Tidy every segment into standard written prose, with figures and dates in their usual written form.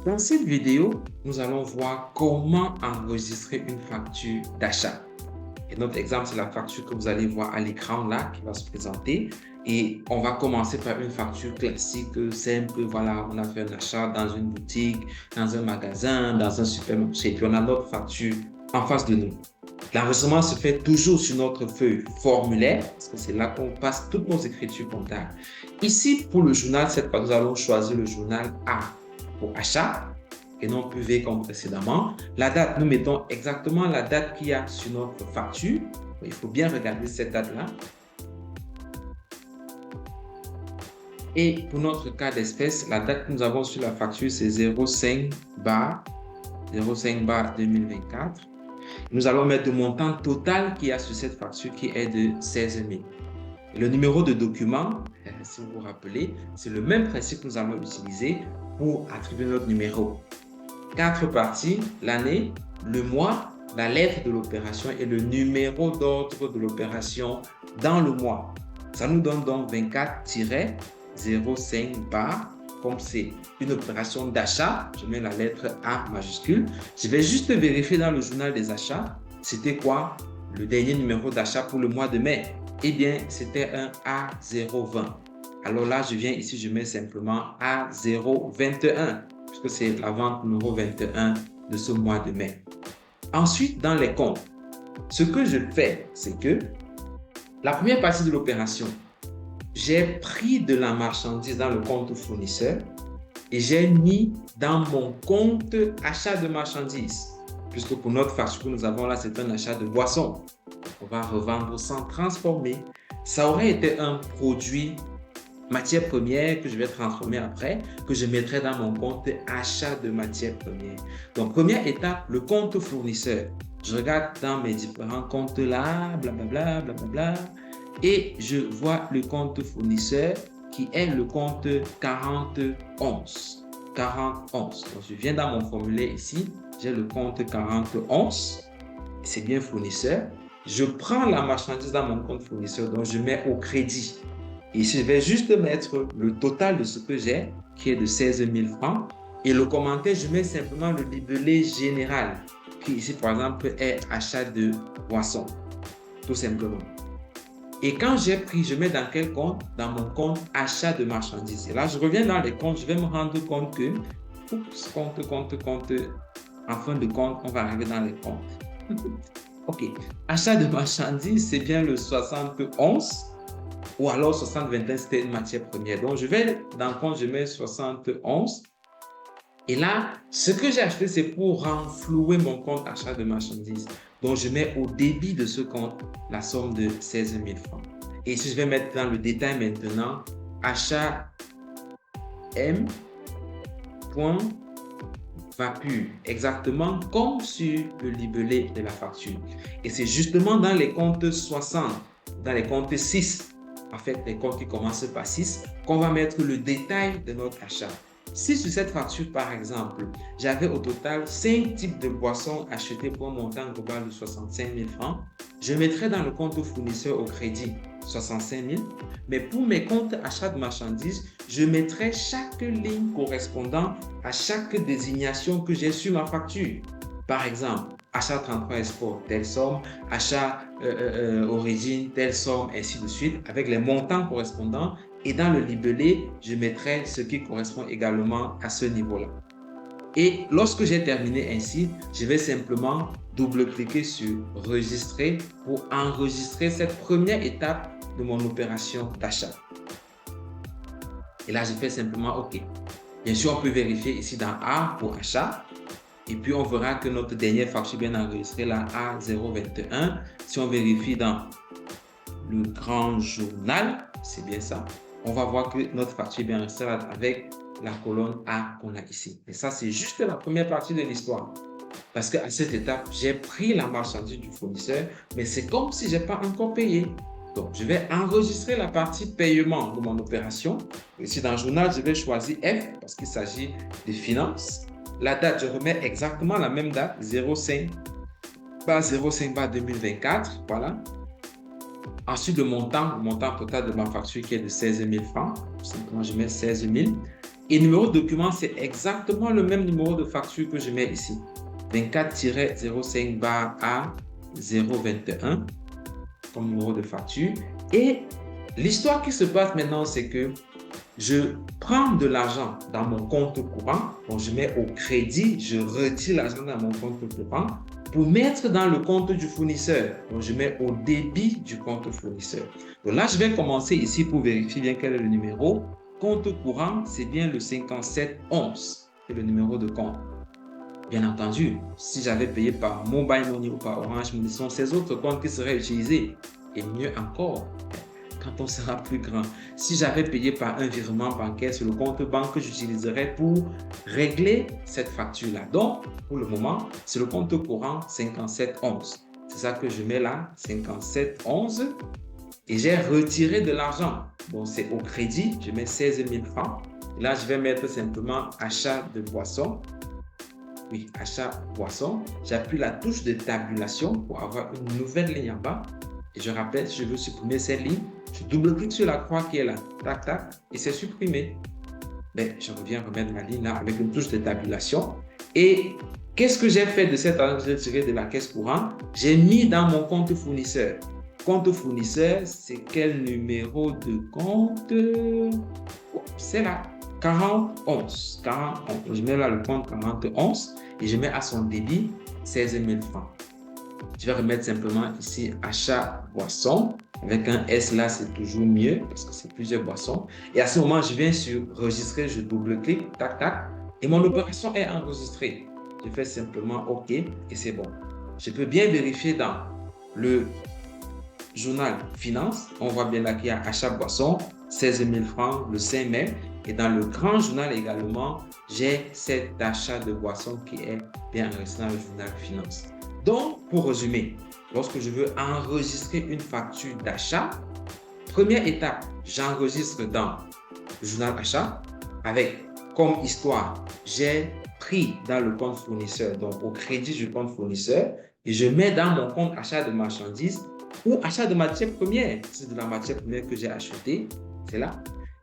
Dans cette vidéo, nous allons voir comment enregistrer une facture d'achat. Et notre exemple, c'est la facture que vous allez voir à l'écran là, qui va se présenter. Et on va commencer par une facture classique, simple. Voilà, on a fait un achat dans une boutique, dans un magasin, dans un supermarché. Puis on a notre facture en face de nous. L'enregistrement se fait toujours sur notre feuille formulaire, parce que c'est là qu'on passe toutes nos écritures comptables. Ici, pour le journal, cette fois, nous allons choisir le journal A pour achat et non plus V comme précédemment. La date, nous mettons exactement la date qu'il y a sur notre facture. Il faut bien regarder cette date-là. Et pour notre cas d'espèce, la date que nous avons sur la facture, c'est 05/2024. Nous allons mettre le montant total qu'il y a sur cette facture qui est de 16 000. Et le numéro de document, si vous vous rappelez, c'est le même principe que nous allons utiliser pour attribuer notre numéro. 4 parties, l'année, le mois, la lettre de l'opération et le numéro d'ordre de l'opération dans le mois. Ça nous donne donc 24-05 bar. Comme c'est une opération d'achat, je mets la lettre A majuscule. Je vais juste vérifier dans le journal des achats, c'était quoi le dernier numéro d'achat pour le mois de mai? Eh bien, c'était un A020. Alors là, je viens ici, je mets simplement A021, puisque c'est la vente numéro 21 de ce mois de mai. Ensuite, dans les comptes, ce que je fais, c'est que la première partie de l'opération, j'ai pris de la marchandise dans le compte fournisseur et j'ai mis dans mon compte achat de marchandises. Puisque pour notre facture que nous avons là, c'est un achat de boisson. On va revendre sans transformer. Ça aurait été un produit matière première que je vais transformer après, que je mettrai dans mon compte achat de matière première. Donc, première étape, le compte fournisseur. Je regarde dans mes différents comptes là, blablabla, blablabla. Et je vois le compte fournisseur qui est le compte 4011. 4011. Donc, je viens dans mon formulaire ici, j'ai le compte 4011. C'est bien fournisseur. Je prends la marchandise dans mon compte fournisseur, donc je mets au crédit. Et je vais juste mettre le total de ce que j'ai, qui est de 16 000 francs. Et le commentaire, je mets simplement le libellé général, qui ici, par exemple, est achat de boisson. Tout simplement. Et quand j'ai pris, je mets dans quel compte? Dans mon compte achat de marchandises. Et là, je reviens dans les comptes, je vais me rendre compte que, compte, en fin de compte, on va arriver dans les comptes. OK. Achat de marchandises, c'est bien le 71 ou alors 60-21, c'était une matière première. Donc, je vais dans le compte, je mets 71. Et là, ce que j'ai acheté, c'est pour renflouer mon compte achat de marchandises. Donc, je mets au débit de ce compte la somme de 16 000 francs. Et ici, je vais mettre dans le détail maintenant, achat M.Vapure, exactement comme sur le libellé de la facture. Et c'est justement dans les comptes 60, dans les comptes 6, en fait, les comptes qui commencent par 6, qu'on va mettre le détail de notre achat. Si sur cette facture, par exemple, j'avais au total 5 types de boissons achetées pour un montant global de 65 000 francs, je mettrai dans le compte fournisseur au crédit 65 000. Mais pour mes comptes achats de marchandises, je mettrai chaque ligne correspondant à chaque désignation que j'ai sur ma facture. Par exemple, achat 33 Export, telle somme, achat Origine, telle somme, ainsi de suite, avec les montants correspondants. Et dans le libellé, je mettrai ce qui correspond également à ce niveau-là. Et lorsque j'ai terminé ainsi, je vais simplement double-cliquer sur « Registrer » pour enregistrer cette première étape de mon opération d'achat. Et là, je fais simplement « OK ». Bien sûr, on peut vérifier ici dans A pour achat. Et puis, on verra que notre dernière facture bien enregistrée, la A021. Si on vérifie dans le grand journal, c'est bien ça. On va voir que notre facture est bien enregistrée avec la colonne A qu'on a ici. Et ça, c'est juste la première partie de l'histoire. Parce qu'à cette étape, j'ai pris la marchandise du fournisseur, mais c'est comme si je n'ai pas encore payé. Donc, je vais enregistrer la partie paiement de mon opération. Ici, dans le journal, je vais choisir F parce qu'il s'agit de finances. La date, je remets exactement la même date, 05/2024. Voilà. Ensuite, le montant total de ma facture qui est de 16 000 francs. Tout simplement, je mets 16 000. Et numéro de document, c'est exactement le même numéro de facture que je mets ici. 24-05 bar A 021 comme numéro de facture. Et l'histoire qui se passe maintenant, c'est que je prends de l'argent dans mon compte courant, donc je mets au crédit, je retire l'argent dans mon compte courant pour mettre dans le compte du fournisseur. Donc je mets au débit du compte fournisseur. Donc là, je vais commencer ici pour vérifier bien quel est le numéro. Compte courant, c'est bien le 5711, c'est le numéro de compte. Bien entendu, si j'avais payé par Mobile Money ou par Orange Money, ce sont ces autres comptes qui seraient utilisés. Et mieux encore, quand on sera plus grand, si j'avais payé par un virement bancaire sur le compte banque que j'utiliserais pour régler cette facture-là. Donc, pour le moment, c'est le compte courant 5711. C'est ça que je mets là, 5711. Et j'ai retiré de l'argent. Bon, c'est au crédit, je mets 16 000 francs. Là, je vais mettre simplement achat de boisson. Oui, achat boisson. J'appuie la touche de tabulation pour avoir une nouvelle ligne en bas. Et je rappelle, si je veux supprimer cette ligne, je double-clique sur la croix qui est là. Tac, tac, et c'est supprimé. Ben, je reviens remettre ma ligne là avec une touche de tabulation. Et qu'est-ce que j'ai fait de cet argent que j'ai tiré de la caisse courante? J'ai mis dans mon compte fournisseur. Compte fournisseur, c'est quel numéro de compte? C'est là. 4011. Je mets là le compte 4011 et je mets à son débit 16 000 francs. Je vais remettre simplement ici achat boisson. Avec un S là, c'est toujours mieux parce que c'est plusieurs boissons. Et à ce moment, je viens sur enregistrer, je double-clique, tac, tac. Et mon opération est enregistrée. Je fais simplement OK et c'est bon. Je peux bien vérifier dans le journal finance. On voit bien là qu'il y a achat boisson, 16 000 francs le 5 mai. Et dans le grand journal également, j'ai cet achat de boisson qui est bien enregistré dans le journal finance. Donc, pour résumer, lorsque je veux enregistrer une facture d'achat, première étape, j'enregistre dans le journal achat avec comme histoire, j'ai pris dans le compte fournisseur, donc au crédit du compte fournisseur, et je mets dans mon compte achat de marchandises ou achat de matière première. C'est de la matière première que j'ai achetée, c'est là.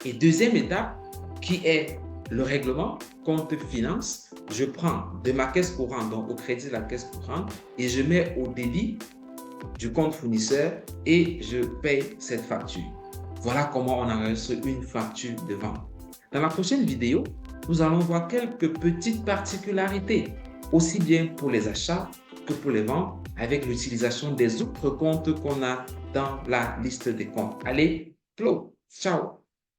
Et deuxième étape, qui est le règlement compte finance, je prends de ma caisse courante, donc au crédit de la caisse courante, et je mets au débit du compte fournisseur et je paye cette facture. Voilà comment on enregistre une facture de vente. Dans la prochaine vidéo, nous allons voir quelques petites particularités, aussi bien pour les achats que pour les ventes, avec l'utilisation des autres comptes qu'on a dans la liste des comptes. Allez, ciao!